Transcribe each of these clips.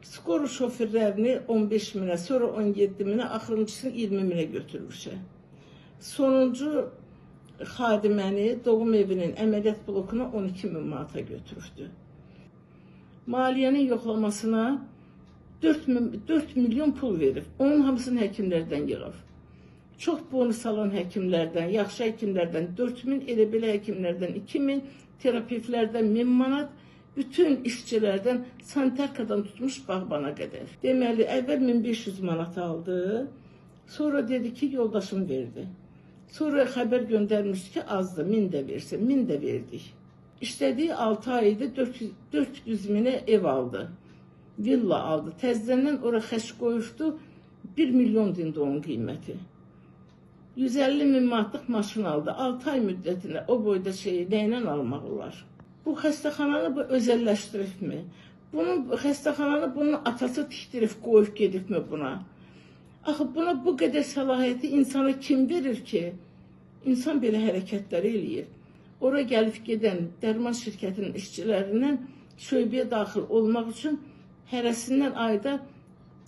Skor şoförlərini 15 minə, sonra 17 minə, axırıncısını 20 minə götürmüşəm. Sonuncu xadiməni doğum evinin əməliyyat blokuna 12 min manata götürübdü. Maliyyənin yoxlamasına 4 milyon pul verib. Onun hamısını həkimlərdən yığıb. Çox bonus alan həkimlərdən, yaxşı həkimlərdən 4 min, elə belə həkimlərdən 2 min, terapevtlərdən 1000 manat, bütün işçilərdən, sanitarkadan tutmuş bağbana qədər. Deməli, əvvəl 1500 manat aldı, sonra dedi ki, yoldaşım verdi. Sonra xəbər göndərmişdi ki, azdı, 1000 də versin, 1000 də verdik. İşlədiyi 6 ayda 400 minə ev aldı, villa aldı. Təzədən ora xəş qoyubdu, 1 milyon dindi onun qiyməti. 150 min manatlıq maşın aldı. 6 ay müddətinə o boyda şeyi nəylə almaq olar? Bu xəstəxananı bu özəlləşdiribmi? Xəstəxananı bunun atası tikdirib, qoyub gedibmi buna? Axı buna bu qədər səlahiyyəti insana kim verir ki? İnsan belə hərəkətlər eləyir. Ora gəlib gedən dərman şirkətinin işçilərindən şöbəyə daxil olmaq üçün hərəsindən ayda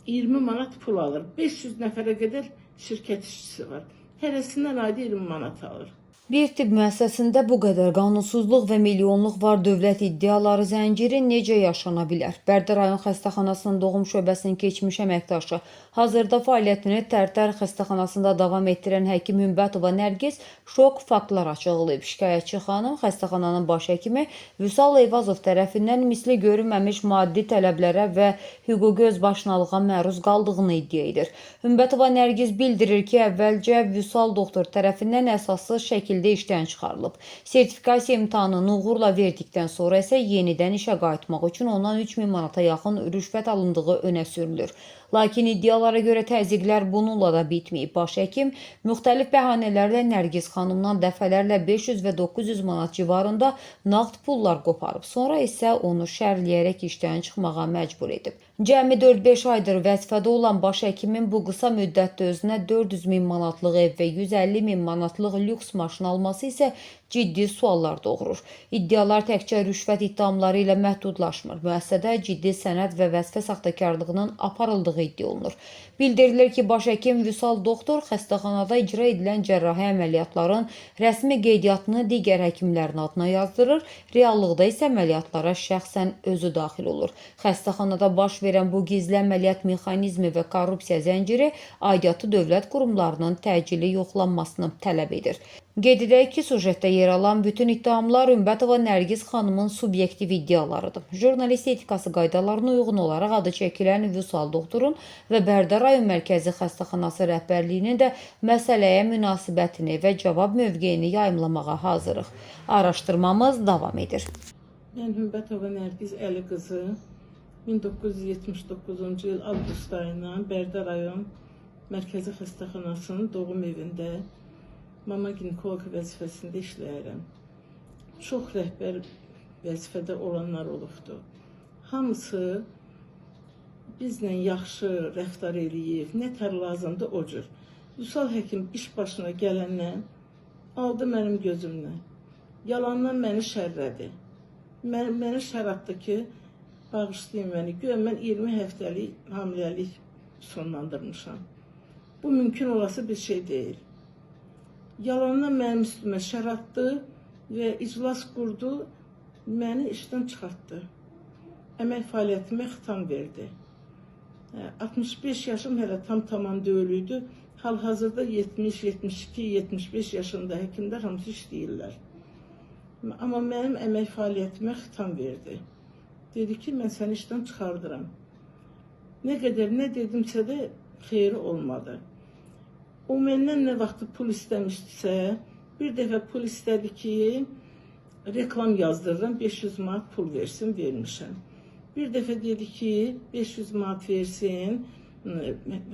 20 manat pul alır. 500 nəfərə qədər şirkət işçisi var. Hərəsindən ayda 20 manat alır. Bir tibb müəssisəsində bu qədər qanunsuzluq və milyonluq var dövlət iddiaları zənciri necə yaşana bilər? Bərdə rayon xəstəxanasının doğum şöbəsinin keçmiş əməkdaşı, hazırda fəaliyyətini Tərtər xəstəxanasında davam etdirən həkim Hümbətova Nərgiz şok faktlar açıqlayıb. Şikayətçi xanım xəstəxananın baş həkimi Vüsal Eyvazov tərəfindən misli görünməmiş maddi tələblərə və hüquqi özbaşınalığa məruz qaldığını iddia edir. Hümbətova Nərgiz bildirir ki, əvvəlcə Vüsal doktor tərəfindən əsassız şəkildə işdən çıxarılıb. Sertifikasiya imtahanını uğurla verdikdən sonra isə yenidən işə qayıtmaq üçün ondan 3000 manata yaxın rüşvət alındığı önə sürülür. Lakin iddialara görə təzyiqlər bununla da bitməyib. Baş həkim müxtəlif bəhanələrlə Nərgiz xanımdan dəfələrlə 500 və 900 manat civarında nağd pullar qoparıb. Sonra isə onu şərləyərək işdən çıxmağa məcbur edib. Cəmi 4-5 aydır vəzifədə olan baş həkimin bu qısa müddətdə özünə 400 min manatlıq ev və 150 min manatlıq lüks maşın alması isə ciddi suallar doğurur. İddialar təkcə rüşvət ittihamları ilə məhdudlaşmır. Müəssisədə ciddi sənəd və vəzifə saxtakarlığının aparıldığı iddia olunur. Bildirilir ki, baş həkim Vüsal doktor xəstəxanada icra edilən cərrahi əməliyyatların rəsmi qeydiyyatını digər həkimlərin adına yazdırır, reallıqda isə əməliyyatlara şəxsən özü daxil olur. Xəstəxanada baş verən bu gizli əməliyyat mexanizmi və korrupsiya zənciri aidiyyatı dövlət qurumlarının təcili yoxlanmasını tələb edir. Qeyd edək ki, sujetdə yer alan bütün ittihamlar Hümbətova Nərgiz xanımın subyektiv iddialarıdır. Jurnalist etikası qaydalarına uyğun olaraq adı çəkilən Vüsal doktorun və Bərdə rayon mərkəzi xəstəxanası rəhbərliyinin də məsələyə münasibətini və cavab mövqeyini yayımlamağa hazırıq. Araşdırmamız davam edir. Mən Hümbətova Nərgiz Əli qızı 1979-cu il avqust ayından Bərdə rayon mərkəzi xəstəxanasının doğum evində mama ginekoloq vəzifəsində işləyirəm. Çox rəhbər vəzifədə olanlar olubdur. Hamısı bizlə yaxşı rəftar eləyir, nə tər lazımdır o cür. Vüsal həkim iş başına gələndən aldı mənim gözümdən. Yalandan məni şərlədi. Məni şəratdı ki, bağışlayın məni. Güya mən 20 həftəlik hamiləlik sonlandırmışam. Bu mümkün olası bir şey deyil. Yalandan mənim üstümə şəratdı və iclas qurdu, məni işdən çıxartdı. Əmək fəaliyyətimə xitam verdi. 65 yaşım hələ tam deyildi. Hal-hazırda 70, 72, 75 yaşında həkimlər hamısı işləyirlər. Amma mənim əmək fəaliyyətimə xitam verdi. Dedi ki, mən səni işdən çıxardıram. Nə qədər nə dedimsə də xeyri olmadı. O məndən nə vaxtı pul istəmişdisə, bir dəfə pul istədi ki, reklam yazdırıram, 500 manat pul versin, vermişəm. Bir dəfə dedi ki, 500 manat versin,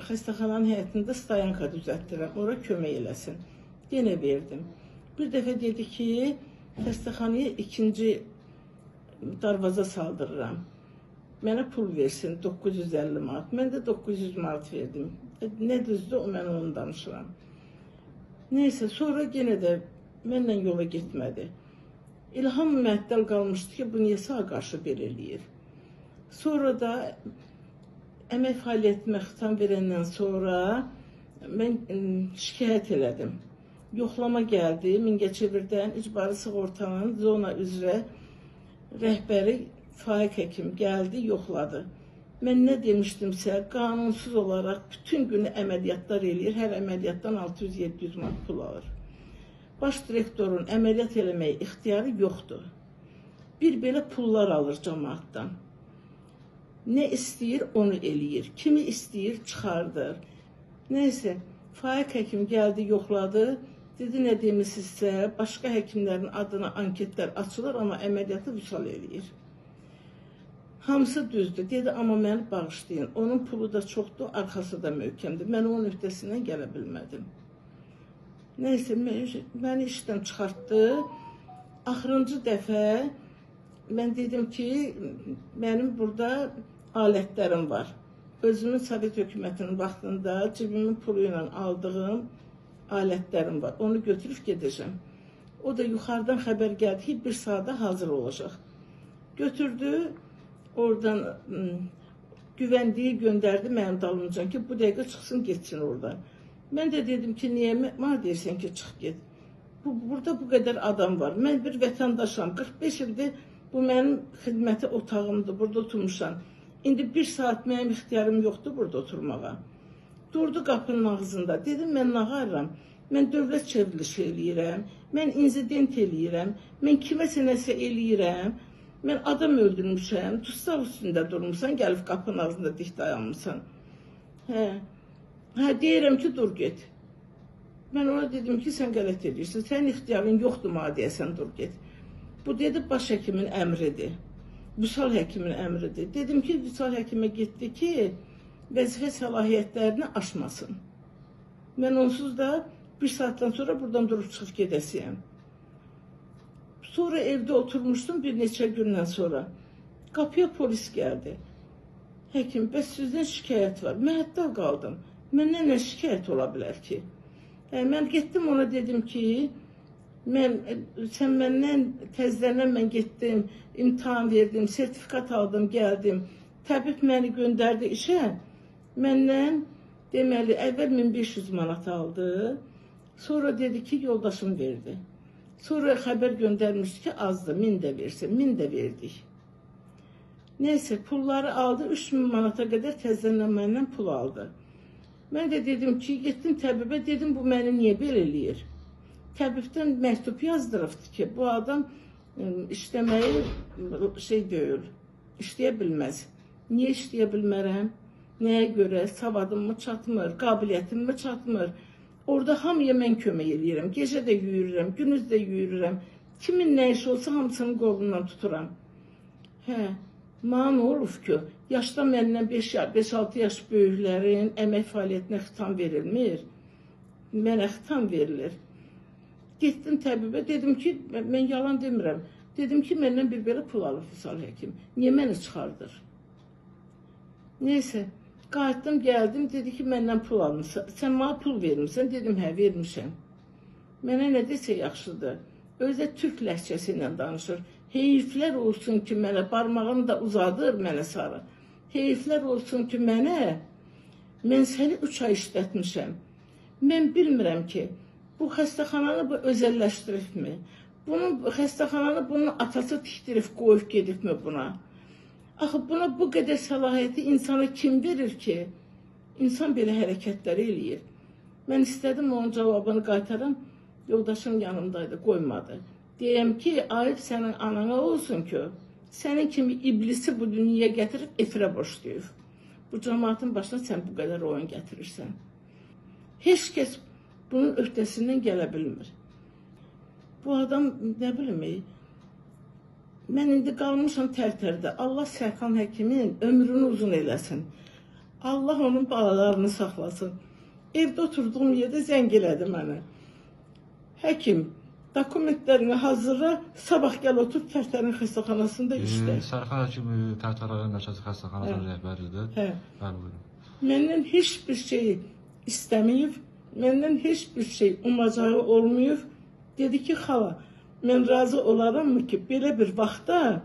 xəstəxananın həyətində stayanka düzəltdirəm, ora kömək eləsin. Yenə verdim. Bir dəfə dedi ki, xəstəxanaya ikinci darvaza saldırıram. Mənə pul versin, 950 manat. Mən də 900 manat verdim. Nə düzdür, o mən onu danışıram. Neysə, sonra yenə də mənlə yola getmədi. İlham məəttəl qalmışdı ki, bu niyə sağa qarşı belə eləyir. Sonra da əmək fəaliyyətimə xitam verəndən sonra mən şikayət elədim. Yoxlama gəldi, Mingəçevirdən icbari sığortanın zona üzrə rəhbəri Faiq həkim gəldi, yoxladı. Mən nə demişdimsə, qanunsuz olaraq bütün günü əməliyyatlar eləyir, hər əməliyyatdan 600-700 manat pul alır. Baş direktorun əməliyyat eləməyə ixtiyarı yoxdur. Bir belə pullar alır cəmaatdan. Nə istəyir, onu eləyir. Kimi istəyir, çıxardır. Neyse, Faiq həkim gəldi, yoxladı. Dedi, nə demişsizsə, başqa həkimlərin adına anketlər açılır, amma əməliyyatı Vüsal eləyir. Hamısı düzdür. Dedi, amma məni bağışlayın. Onun pulu da çoxdur, arxası da möhkəmdir. Mən onun öhdəsindən gələ bilmədim. Neyse, məni işdən çıxartdı. Axırıncı dəfə mən dedim ki, mənim burada alətlərim var. Özümün Sovet hökumətinin vaxtında cibimin pulu ilə aldığım alətlərim var. Onu götürüb gedəcəm. O da yuxarıdan xəbər gəldi ki, bir saata hazır olacaq. Götürdü, oradan güvəndiyi göndərdi mənim dalımcan ki, bu dəqiqə çıxsın, getsin oradan. Mən də dedim ki, niyə mənə deyirsən ki, çıx get. Burada bu qədər adam var. Mən bir vətəndaşam. 45 ildir bu mənim xidməti otağımdır. Burada oturmuşam. İndi bir saat mənim ixtiyarım yoxdur burada oturmağa. Durdu qapının ağzında. Dedim, mən nağarram. Mən dövlət çevrilişi eləyirəm. Mən insident eləyirəm. Mən kiməsə nəsə eləyirəm. Mən adam öldürmüşəm. Tustaq üstündə durmuşsan, gəlib qapının ağzında dik dayanmışsan. Deyirəm ki, dur get. Mən ona dedim ki, sən qələt edirsən. Sənin ixtiyarın yoxdur mənə deyəsən, dur get. Bu dedi, baş həkimin əmridir. Vüsal həkimin əmridir. Dedim ki, Vüsal həkimə getdi ki, vəzifə səlahiyyətlərini aşmasın. Mən onsuz da bir saatdan sonra buradan durub çıxıb gedəsiyəm. Sonra evdə oturmuşdum bir neçə gündən sonra. Qapıya polis gəldi. Həkim, bəs sizdən şikayət var. Mən hətta qaldım. Məndən nə şikayət ola bilər ki? Mən getdim ona dedim ki, sən məndən təzələn mən getdim, imtahan verdim, sertifikat aldım, gəldim. Təbib məni göndərdi işə. Məndən deməli, əvvəl 1500 manat aldı. Sonra dedi ki, yoldaşım verdi. Sonra xəbər göndərmişdi ki, azdı, 1000 də versin, 1000 də verdik. Neyse, pulları aldı, 3000 manata qədər təzələn məndən pul aldı. Mən də dedim ki, getdim təbibə, dedim, bu məni niyə belə eləyir? Təbibdən məktub yazdırıbdı ki, bu adam işləməyi deyil, işləyə bilməz. Niyə işləyə bilmərəm? Nəyə görə? Savadım mı çatmır, qabiliyyətim mi çatmır? Orada hamıya mən kömək eləyirəm. Gecə də yürürəm, gündüz də yürürəm. Kimin nə iş olsa hamısının qolundan tuturam. Mənə nə olub ki, yaşda məndən 5-6 yaş böyüklərin əmək fəaliyyətinə xitam verilmir. Mənə xitam verilir. Getdim təbibə, dedim ki, mən yalan demirəm. Dedim ki, məndən bir belə pul alır Vüsal həkim. Niyə məni çıxardır? Neyse, qayıtdım, gəldim, dedi ki, məndən pul almışsan. Sən mənə pul vermişsən? Dedim, hə, vermişəm. Mənə nə desə yaxşıdır. Özü də türk ləhcəsi ilə danışır. Heyiflər olsun ki, mənə, barmağını da uzadır mənə sarı. Heyiflər olsun ki, mən səni 3 ay işlətmişəm. Mən bilmirəm ki, bu xəstəxananı bu özəlləşdiribmi? Xəstəxananı bunun atası tikdirib, qoyub gedibmi buna? Axı, buna bu qədər səlahiyyəti insana kim verir ki? İnsan belə hərəkətləri eləyir. Mən istədim onun cavabını qaytaram, yoldaşım yanımdaydı, qoymadı. Deyəm ki, ayıb sənin anana olsun ki, sənin kimi iblisi bu dünyaya gətirib efirə boşlayıb. Bu cəmaatın başına sən bu qədər oyun gətirirsən. Heç kəs bunun öhdəsindən gələ bilmir. Bu adam, nə bilim, mən indi qalmışam tər-tərdə. Allah Sərxan həkimin ömrünü uzun eləsin. Allah onun balalarını saxlasın. Evdə oturduğum yerdə zəng elədi mənə. Həkim, dokumentlərini hazırla, sabah gəl otur Tərtərin xəstəxanasında işlə. Sərxan həkimi Tərtərin Mərkəzi Xəstəxanasının rəhbəridir. Bəli, buyurun. Məndən heç bir şey istəməyib, məndən heç bir şey umacağı olmayıb. Dedi ki, xala, mən razı olaram mı ki, belə bir vaxtda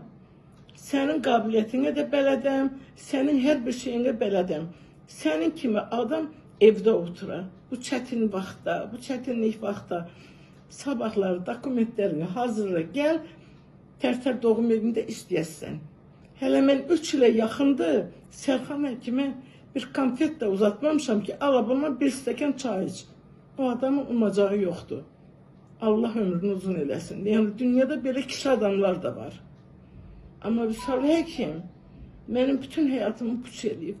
Sənin qabiliyyətinə də bələdəm, sənin hər bir şeyinə bələdəm. Sənin kimi adam evdə oturar. Bu çətin vaxtda, bu çətinlik vaxtda sabahları dokumentlərini hazırla, gəl, Tərtər doğum evində istəyəsən. Hələ mən 3 ilə yaxındır, Sərxan həkimə bir konfet də uzatmamışam ki, alabama bir stəkan çay iç. O adamın umacağı yoxdur. Allah ömrünü uzun eləsin. Yəni, dünyada belə kişi adamlar da var. Amma Vüsal həkim mənim bütün həyatımı puç eləyib.